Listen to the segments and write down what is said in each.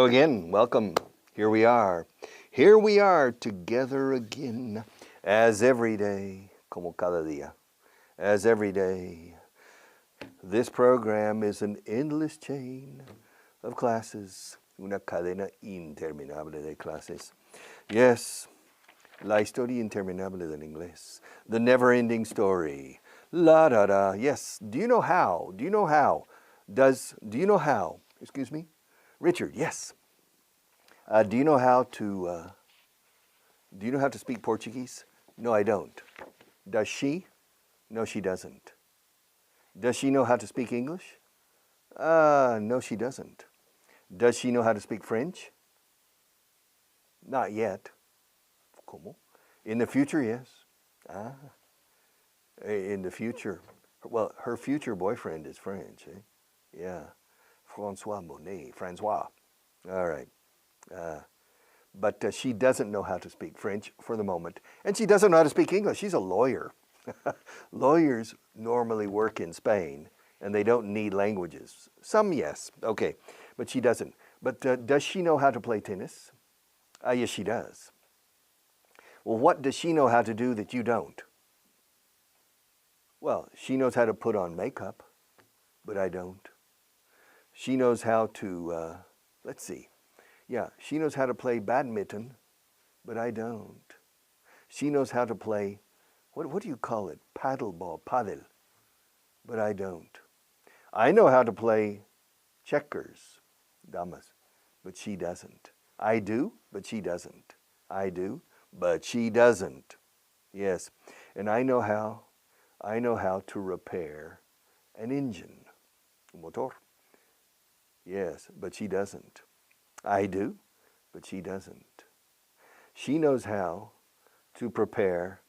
Hello again, welcome. Here we are. Here we are together again, as every day, como cada día, as every day. This program is an endless chain of classes, una cadena interminable de clases. Yes, la historia interminable del inglés, the never-ending story. La da da. Yes. Do you know how? Do you know how? Do you know how? Excuse me, Richard. Yes. Do you know how to? Do you know how to speak Portuguese? No, I don't. Does she? No, she doesn't. Does she know how to speak English? No, she doesn't. Does she know how to speak French? Not yet. ¿Cómo? In the future, yes. Ah, in the future. Well, her future boyfriend is French, eh? Yeah. François Monet. Francois. All right. But she doesn't know how to speak French for the moment. And she doesn't know how to speak English. She's a lawyer. Lawyers normally work in Spain, and they don't need languages. Some, yes. Okay. But she doesn't. But does she know how to play tennis? Yes, she does. Well, what does she know how to do that you don't? Well, she knows how to put on makeup, but I don't. She knows how to, let's see. Yeah, she knows how to play badminton, but I don't. She knows how to play, what do you call it? Paddle, but I don't. I know how to play checkers, damas, but she doesn't. I do, but she doesn't. I do, but she doesn't. Yes, and I know how to repair an engine, motor. Yes, but she doesn't. I do, but she doesn't. She knows how to prepare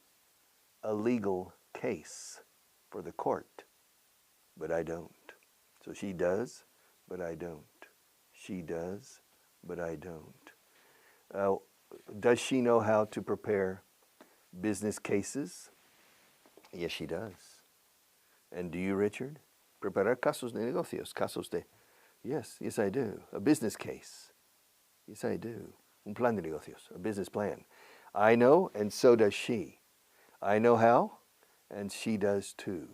a legal case for the court, but I don't. So she does, but I don't. She does, but I don't. Does she know how to prepare business cases? Yes, she does. And do you, Richard? Preparar casos de negocios, casos de... Yes, I do. A business case. Yes, I do. Un plan de negocios, a business plan. I know, and so does she. I know how, and she does too.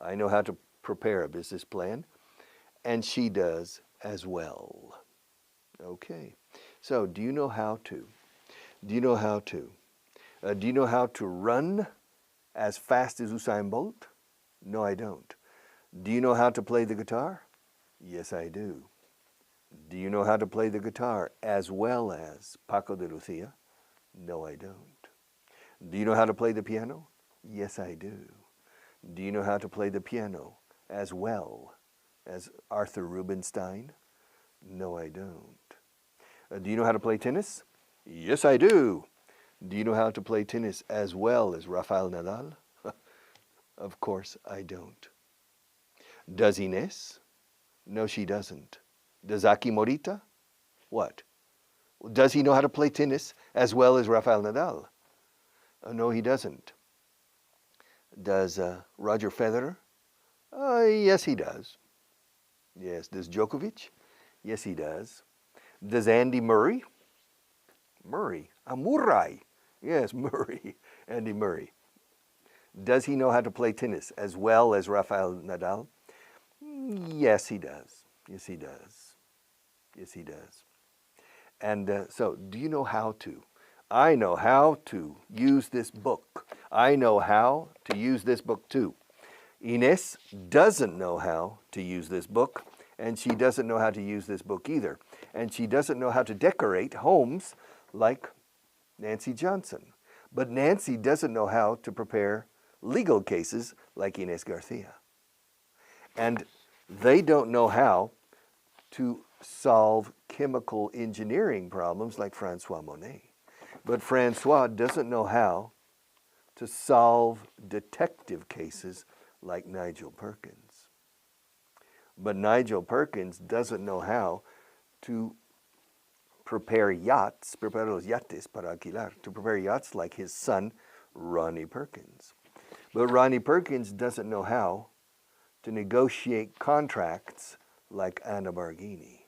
I know how to prepare a business plan, and she does as well. Okay. So, do you know how to? Do you know how to? Do you know how to run as fast as Usain Bolt? No, I don't. Do you know how to play the guitar? Yes, I do. Do you know how to play the guitar as well as Paco de Lucia? No, I don't. Do you know how to play the piano? Yes, I do. Do you know how to play the piano as well as Arthur Rubinstein? No, I don't. Do you know how to play tennis? Yes, I do. Do you know how to play tennis as well as Rafael Nadal? Of course, I don't. Does Ines? No, she doesn't. Does Aki Morita? What? Does he know how to play tennis as well as Rafael Nadal? No, he doesn't. Does Roger Federer? Yes, he does. Yes. Does Djokovic? Yes, he does. Does Andy Murray? Murray. Murray. Yes, Murray. Andy Murray. Does he know how to play tennis as well as Rafael Nadal? Yes, he does. Yes, he does. Yes, he does. And so, do you know how to? I know how to use this book. I know how to use this book too. Ines doesn't know how to use this book, and she doesn't know how to use this book either. And she doesn't know how to decorate homes like Nancy Johnson. But Nancy doesn't know how to prepare legal cases like Ines Garcia. And they don't know how to solve chemical engineering problems like Francois Monet. But Francois doesn't know how to solve detective cases like Nigel Perkins. But Nigel Perkins doesn't know how to prepare yachts, prepare los yates para alquilar, to prepare yachts like his son, Ronnie Perkins. But Ronnie Perkins doesn't know how to negotiate contracts like Anna Barghini.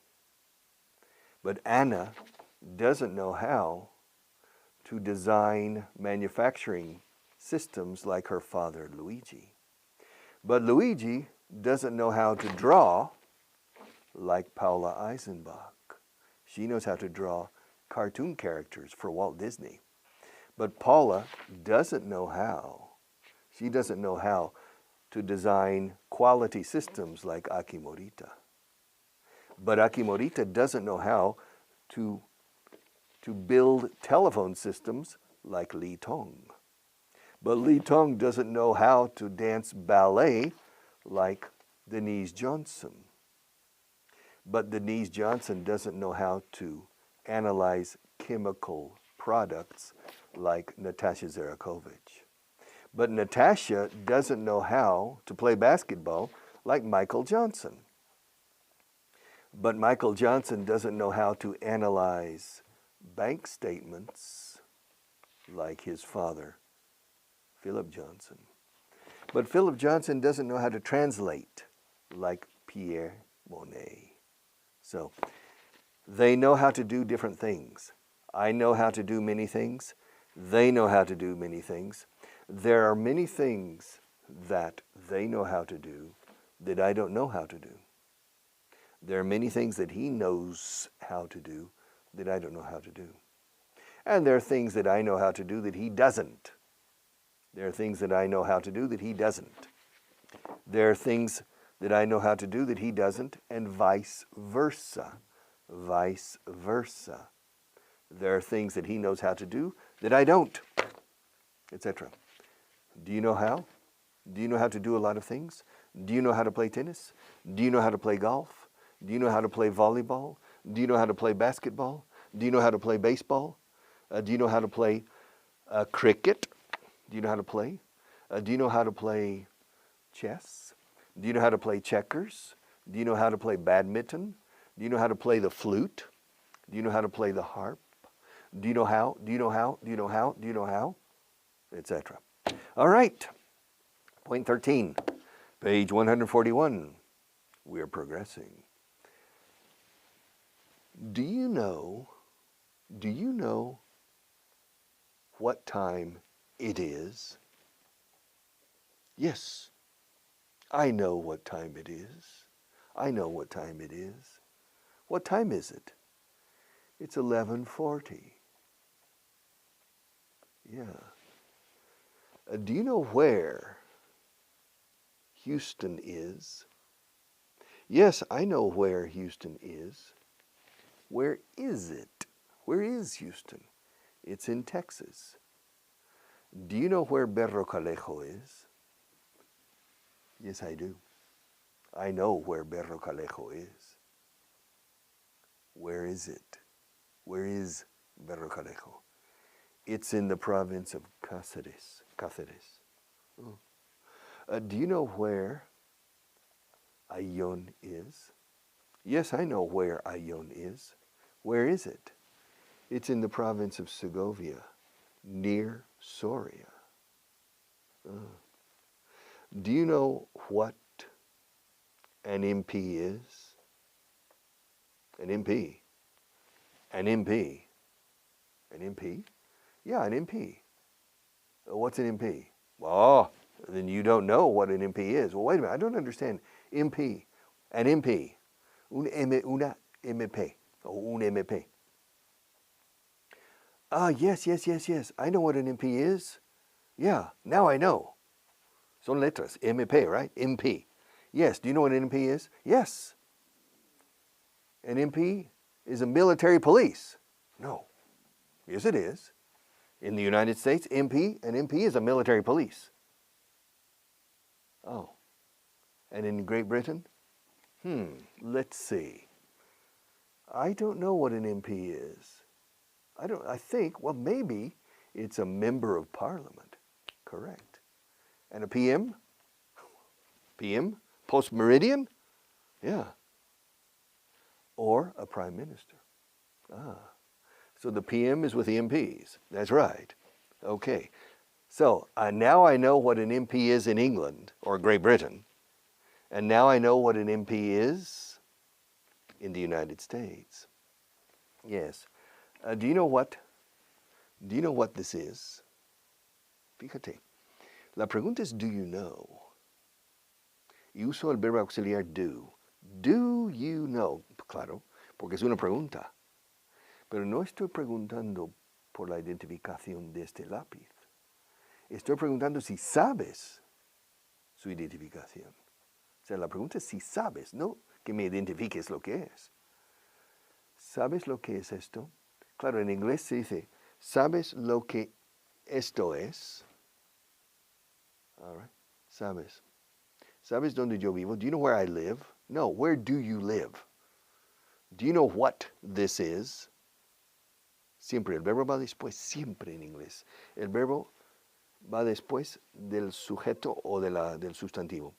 But Anna doesn't know how to design manufacturing systems like her father Luigi. But Luigi doesn't know how to draw like Paula Eisenbach. She knows how to draw cartoon characters for Walt Disney. But Paula doesn't know how. She doesn't know how to design quality systems like Aki Morita. But Aki Morita doesn't know how to build telephone systems like Li Tong. But Li Tong doesn't know how to dance ballet like Denise Johnson. But Denise Johnson doesn't know how to analyze chemical products like Natasha Zarakovich. But Natasha doesn't know how to play basketball like Michael Johnson. But Michael Johnson doesn't know how to analyze bank statements like his father, Philip Johnson. But Philip Johnson doesn't know how to translate like Pierre Monet. So they know how to do different things. I know how to do many things. They know how to do many things. There are many things that they know how to do that I don't know how to do. There are many things that he knows how to do that I don't know how to do. And there are things that I know how to do that he doesn't. There are things that I know how to do that he doesn't. There are things that I know how to do that he doesn't, and vice versa. Vice versa. There are things that he knows how to do that I don't, etc. Do you know how? Do you know how to do a lot of things? Do you know how to play tennis? Do you know how to play golf? Do you know how to play volleyball? Do you know how to play basketball? Do you know how to play baseball? Do you know how to play cricket? Do you know how to play? Do you know how to play chess? Do you know how to play checkers? Do you know how to play badminton? Do you know how to play the flute? Do you know how to play the harp? Do you know how? Do you know how? Do you know how? Do you know how? Etc. All right. Point 13, page 141. We are progressing. Do you know what time it is? Yes, I know what time it is. I know what time it is. What time is it? It's 11:40. Yeah. Do you know where Houston is? Yes, I know where Houston is. Where is it? Where is Houston? It's in Texas. Do you know where Berrocalejo is? Yes, I do. I know where Berrocalejo is. Where is it? Where is Berrocalejo? It's in the province of Cáceres. Cáceres. Oh. Do you know where Ayllón is? Yes, I know where Ayllón is. Where is it? It's in the province of Segovia, near Soria. Do you know what an MP is? An MP. An MP. An MP? Yeah, an MP. What's an MP? Oh, then you don't know what an MP is. Well, wait a minute, I don't understand. MP. An MP. Una MP. Or un MP. Yes. I know what an MP is. Yeah, now I know. Son letras. MP, right? MP. Yes, do you know what an MP is? Yes. An MP is a military police. No. Yes, it is. In the United States, an MP is a military police. Oh. And in Great Britain? Let's see. I don't know what an MP is. I think, well, maybe it's a member of parliament. Correct. And a PM? PM? Post-meridian? Yeah. Or a prime minister. So the PM is with the MPs. That's right. Okay. So now I know what an MP is in England or Great Britain. And now I know what an MP is in the United States. Yes. Do you know what? Do you know what this is? Fíjate. La pregunta es do you know? Y uso el verbo auxiliar do. Do you know? Claro, porque es una pregunta. Pero no estoy preguntando por la identificación de este lápiz. Estoy preguntando si sabes su identificación. O sea, la pregunta es si sabes, no que me identifiques lo que es. ¿Sabes lo que es esto? Claro, en inglés se dice, ¿sabes lo que esto es? All right. ¿Sabes? ¿Sabes dónde yo vivo? Do you know where I live? No, where do you live? Do you know what this is? Siempre, el verbo va después, siempre en inglés. El verbo va después del sujeto o del sustantivo.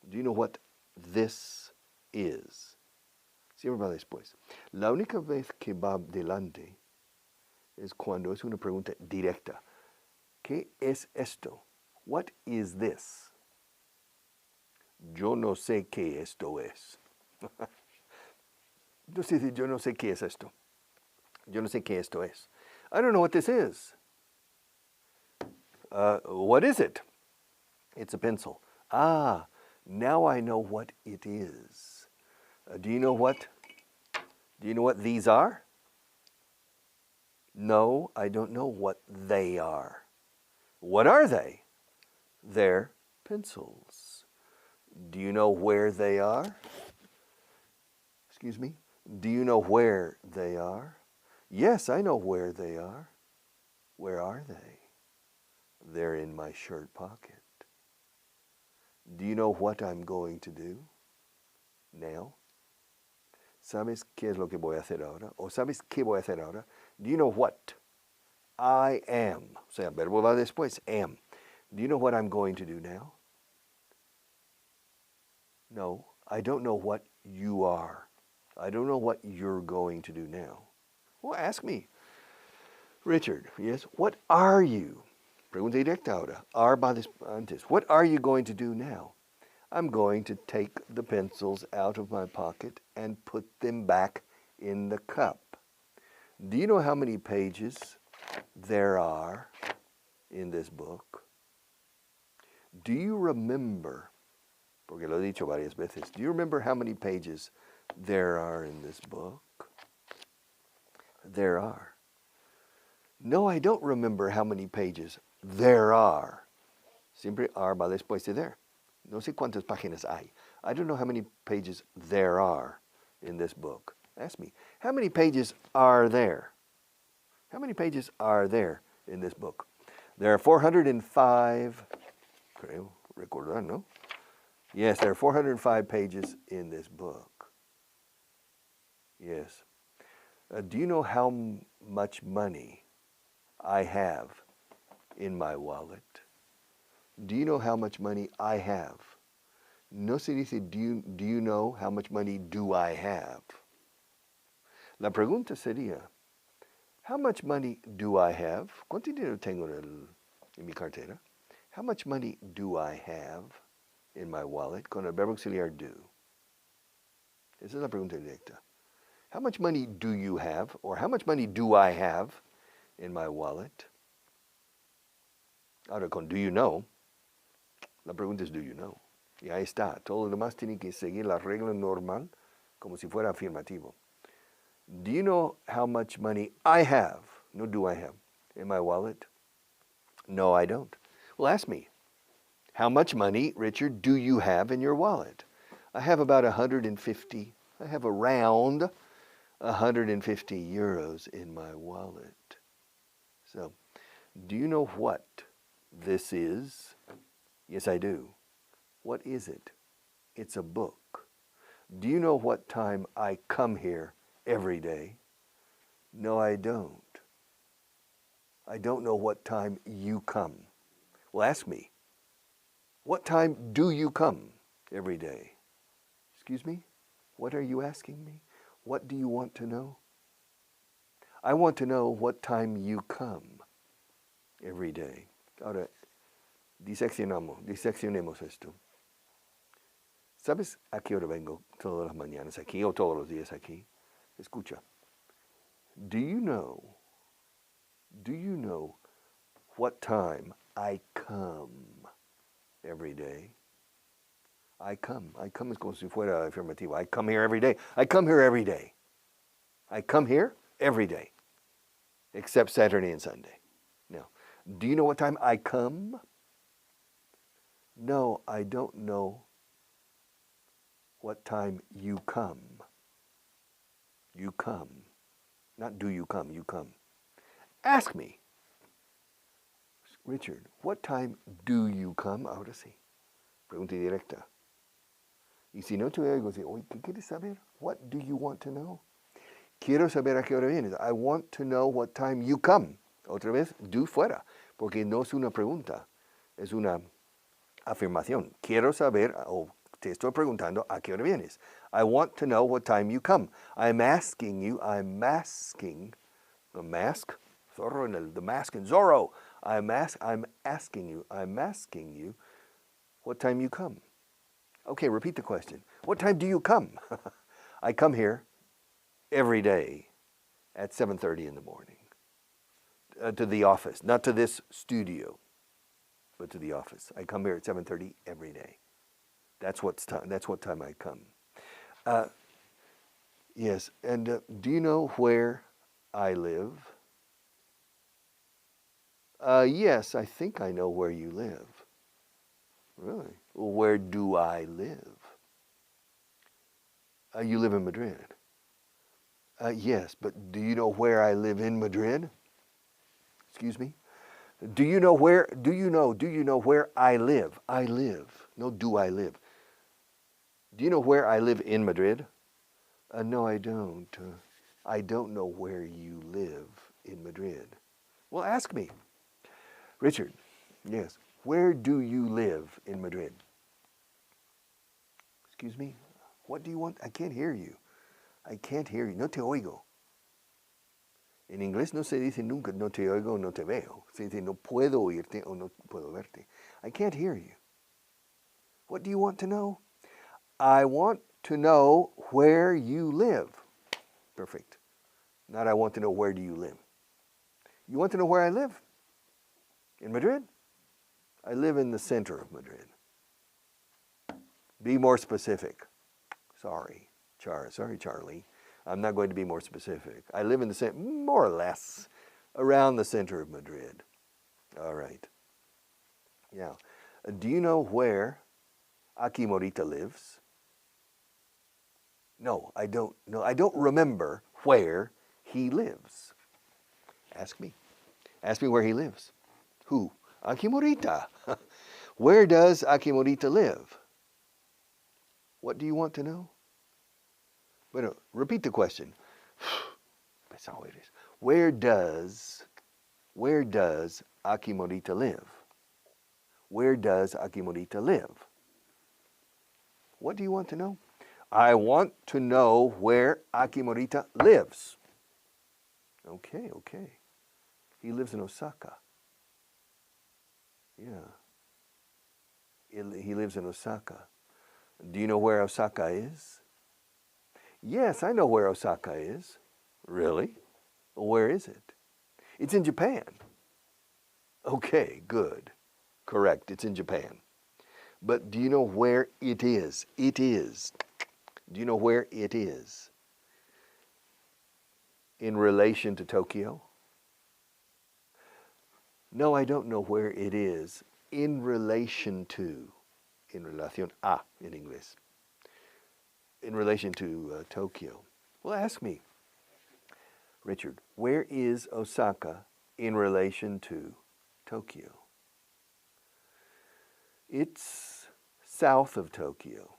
Do you know what this is? Siempre va después. La única vez que va delante es cuando es una pregunta directa. ¿Qué es esto? What is this? Yo no sé qué esto es. Entonces, yo no sé qué es esto. Yo no sé qué esto es. I don't know what this is. What is it? It's a pencil. Ah, now I know what it is. Do you know what? Do you know what these are? No, I don't know what they are. What are they? They're pencils. Do you know where they are? Excuse me? Do you know where they are? Yes, I know where they are. Where are they? They're in my shirt pocket. Do you know what I'm going to do now? ¿Sabes qué es lo que voy a hacer ahora? ¿O sabes qué voy a hacer ahora? Do you know what I am? O sea, verbo va después, am. Do you know what I'm going to do now? No, I don't know what you are. I don't know what you're going to do now. Well, ask me. Richard, yes, what are you? Pregunta directa ahora. Are va antes. What are you going to do now? I'm going to take the pencils out of my pocket and put them back in the cup. Do you know how many pages there are in this book? Do you remember, porque lo he dicho varias veces, do you remember how many pages there are in this book? There are. No, I don't remember how many pages there are. Siempre are va después de there. No sé cuántas páginas hay. I don't know how many pages there are in this book. Ask me, how many pages are there? How many pages are there in this book? There are 405, creo recordar, ¿no? Yes, there are 405 pages in this book. Yes. Do you know how much money I have in my wallet? Do you know how much money I have? No se dice, do you know how much money do I have? La pregunta sería, how much money do I have? ¿Cuánto dinero tengo en mi cartera? How much money do I have in my wallet? Con el verbo auxiliar do. Esa es la pregunta directa. How much money do you have? Or how much money do I have in my wallet? Ahora con do you know, la pregunta es do you know. Y ahí está. Todo lo demás tiene que seguir la regla normal como si fuera afirmativo. Do you know how much money I have? No, do I have in my wallet? No, I don't. Well, ask me. How much money, Richard, do you have in your wallet? I have about 150. I have around 150 euros in my wallet. So, do you know what this is? Yes, I do. What is it? It's a book. Do you know what time I come here every day? No, I don't. I don't know what time you come. Well, ask me. What time do you come every day? Excuse me? What are you asking me? What do you want to know? I want to know what time you come every day. Ahora, diseccionemos esto. ¿Sabes a qué hora vengo todas las mañanas aquí o todos los días aquí? Escucha. Do you know what time I come every day? I come es como si fuera afirmativo. I come here every day. I come here every day. I come here every day, except Saturday and Sunday. Now, do you know what time I come? No, I don't know what time you come. You come. Not do you come, you come. Ask me. Richard, what time do you come? Ahora sí. Pregunta directa. Y si no te oigo, digo, oye, ¿qué quieres saber? What do you want to know? Quiero saber a qué hora vienes. I want to know what time you come. Otra vez, do fuera, porque no es una pregunta, es una afirmación. Quiero saber, o te estoy preguntando a qué hora vienes. I want to know what time you come. I'm asking, the mask, Zorro en el, the mask in Zorro. I'm asking you what time you come. Okay, repeat the question. What time do you come? I come here every day at 7:30 in the morning. To the office, not to this studio, but to the office. I come here at 7:30 every day. That's what time I come. Yes, and do you know where I live? Yes, I think I know where you live. Really? Well, where do I live? You live in Madrid. Yes, but do you know where I live in Madrid? Excuse me? Do you know where I live? I live. No, do I live? Do you know where I live in Madrid? No, I don't. I don't know where you live in Madrid. Well, ask me. Richard, yes. Where do you live in Madrid? Excuse me? What do you want? I can't hear you. I can't hear you. No te oigo. En inglés no se dice nunca no te oigo o no te veo. Se dice no puedo oírte o no puedo verte. I can't hear you. What do you want to know? I want to know where you live. Perfect. Not I want to know where do you live. You want to know where I live? In Madrid? I live in the center of Madrid. Be more specific. Sorry, Charlie. I'm not going to be more specific. I live in the center, more or less, around the center of Madrid. All right. Now, do you know where Aki Morita lives? No, I don't. No, I don't remember where he lives. Ask me. Ask me where he lives. Who? Aki Morita. Where does Aki Morita live? What do you want to know? Bueno, repeat the question. Pesado eres. Where does Aki Morita live? Where does Aki Morita live? What do you want to know? I want to know where Aki Morita lives. Okay. He lives in Osaka. Yeah. He lives in Osaka. Do you know where Osaka is? Yes, I know where Osaka is. Really? Well, where is it? It's in Japan. Okay, good. Correct, it's in Japan. But do you know where it is? It is. Do you know where it is? In relation to Tokyo? No, I don't know where it is. In relation to. En relación a, in English. In relation to Tokyo. Well, ask me, Richard, where is Osaka in relation to Tokyo? It's south of Tokyo.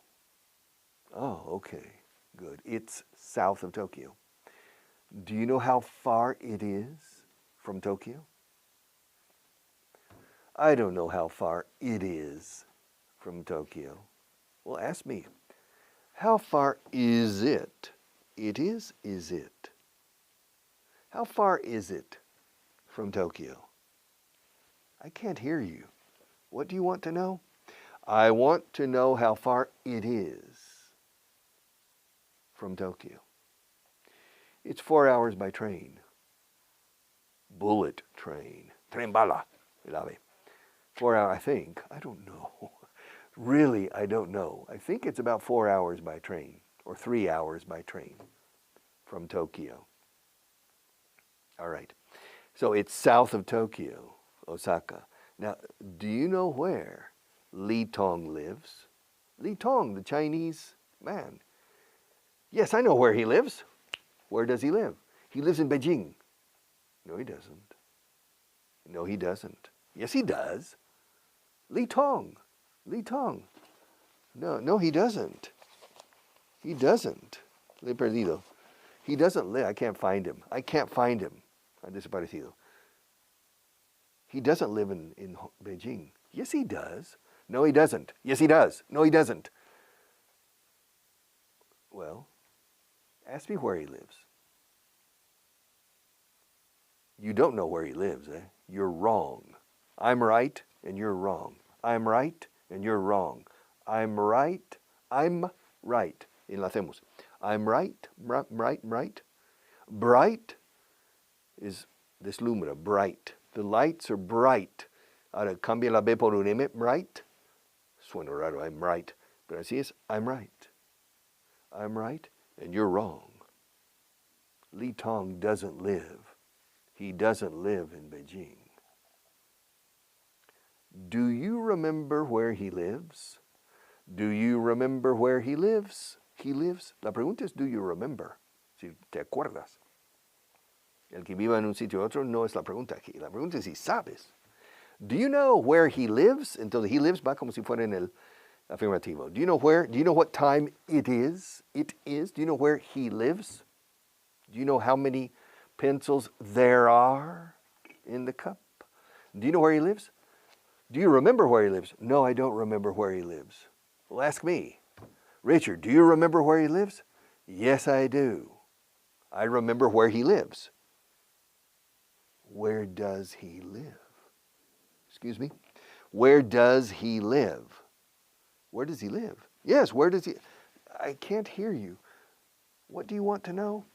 Oh, okay, good. It's south of Tokyo. Do you know how far it is from Tokyo? I don't know how far it is from Tokyo. Well, ask me. How far is it? It is it? How far is it from Tokyo? I can't hear you. What do you want to know? I want to know how far it is from Tokyo. It's 4 hours by train. Bullet train. Tren bala. El ave. 4 hours, I think. I don't know. Really, I don't know. I think it's about 4 hours by train, or 3 hours by train from Tokyo. All right. So it's south of Tokyo, Osaka. Now, do you know where Li Tong lives? Li Tong, the Chinese man. Yes, I know where he lives. Where does he live? He lives in Beijing. No, he doesn't. No, he doesn't. Yes, he does. Li Tong. Li Tong. No, he doesn't. He doesn't. Le perdido. He doesn't live. I can't find him. I can't find him. Desaparecido. He doesn't live in Beijing. Yes, he does. No, he doesn't. Yes, he does. No, he doesn't. Well, ask me where he lives. You don't know where he lives, eh? You're wrong. I'm right, and you're wrong. I'm right, and you're wrong. I'm right. I'm right. Enlacemos. I'm right, right. Bright is deslumbra, bright. The lights are bright. Ahora cambia la B por un M, bright. Suena raro, I'm right. Pero así es, I'm right. I'm right, and you're wrong. Li Tong doesn't live. He doesn't live in Beijing. Do you remember where he lives? Do you remember where he lives? He lives. La pregunta es, do you remember? Si te acuerdas. El que viva en un sitio u otro no es la pregunta aquí. La pregunta es si sabes. Do you know where he lives? Entonces, he lives va como si fuera en el afirmativo. Do you know where? Do you know what time it is? It is. Do you know where he lives? Do you know how many pencils there are in the cup? Do you know where he lives? Do you remember where he lives? No, I don't remember where he lives. Well, ask me. Richard, do you remember where he lives? Yes, I do. I remember where he lives. Where does he live? Excuse me? Where does he live? Where does he live? Yes, where does he? I can't hear you. What do you want to know?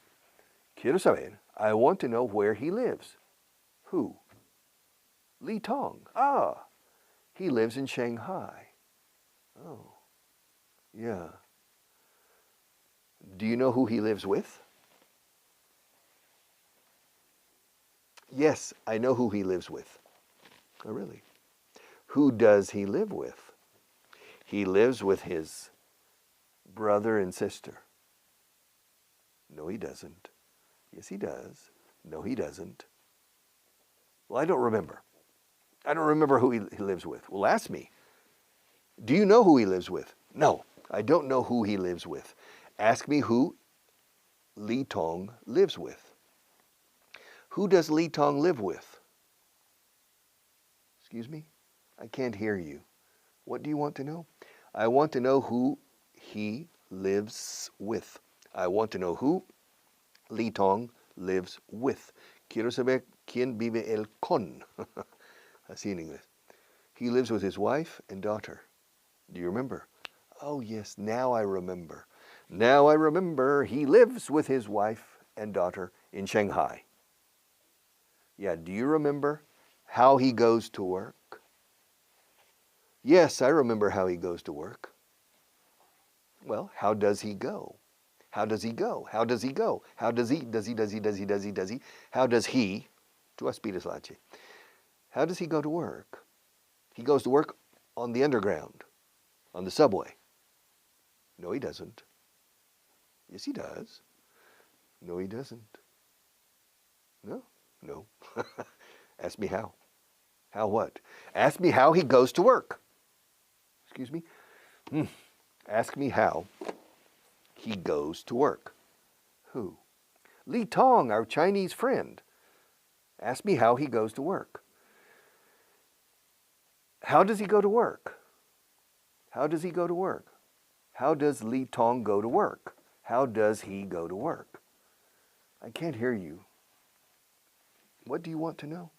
Quiero saber. I want to know where he lives. Who? Li Tong. Ah, he lives in Shanghai. Oh, yeah. Do you know who he lives with? Yes, I know who he lives with. Oh, really? Who does he live with? He lives with his brother and sister. No, he doesn't. Yes, he does. No, he doesn't. Well, I don't remember. I don't remember who he lives with. Well, ask me. Do you know who he lives with? No, I don't know who he lives with. Ask me who Li Tong lives with. Who does Li Tong live with? Excuse me? I can't hear you. What do you want to know? I want to know who he lives with. I want to know who Li Tong lives with. Quiero saber quién vive él con. Así en inglés. He lives with his wife and daughter. Do you remember? Oh, yes, now I remember. Now I remember he lives with his wife and daughter in Shanghai. Yeah, do you remember how he goes to work? Yes, I remember how he goes to work. Well, how does he go? How does he go? How does he go? How does he? Does he? How does he? Tu aspiras lache. How does he go to work? He goes to work on the underground, on the subway. No, he doesn't. Yes, he does. No, he doesn't. No. Ask me how. How what? Ask me how he goes to work. Excuse me? Ask me how he goes to work. Who? Li Tong, our Chinese friend. Ask me how he goes to work. How does he go to work? How does he go to work? How does Li Tong go to work? How does he go to work? I can't hear you. What do you want to know?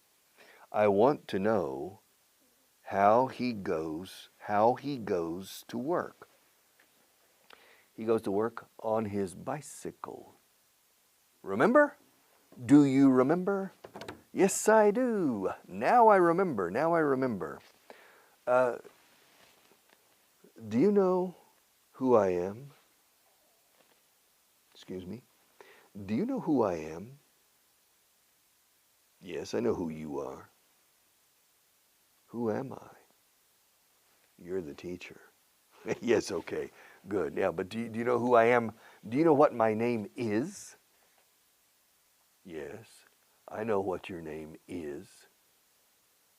I want to know how he goes to work. He goes to work on his bicycle. Remember? Do you remember? Yes, I do. Now I remember. Now I remember. Do you know who I am? Excuse me. Do you know who I am? Yes, I know who you are. Who am I? You're the teacher. Yes, okay. Good. Yeah, but do you know who I am? Do you know what my name is? Yes, I know what your name is.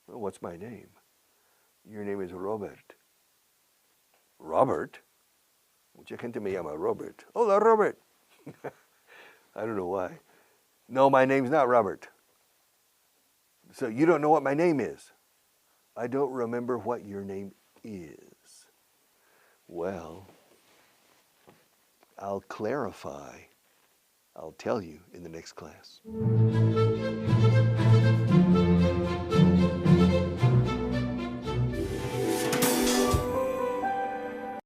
Well, what's my name? Your name is Robert. Robert? Mucha gente me llama Robert. Hola, Robert. I don't know why. No, my name's not Robert. So you don't know what my name is? I don't remember what your name is. Well, I'll clarify. I'll tell you in the next class.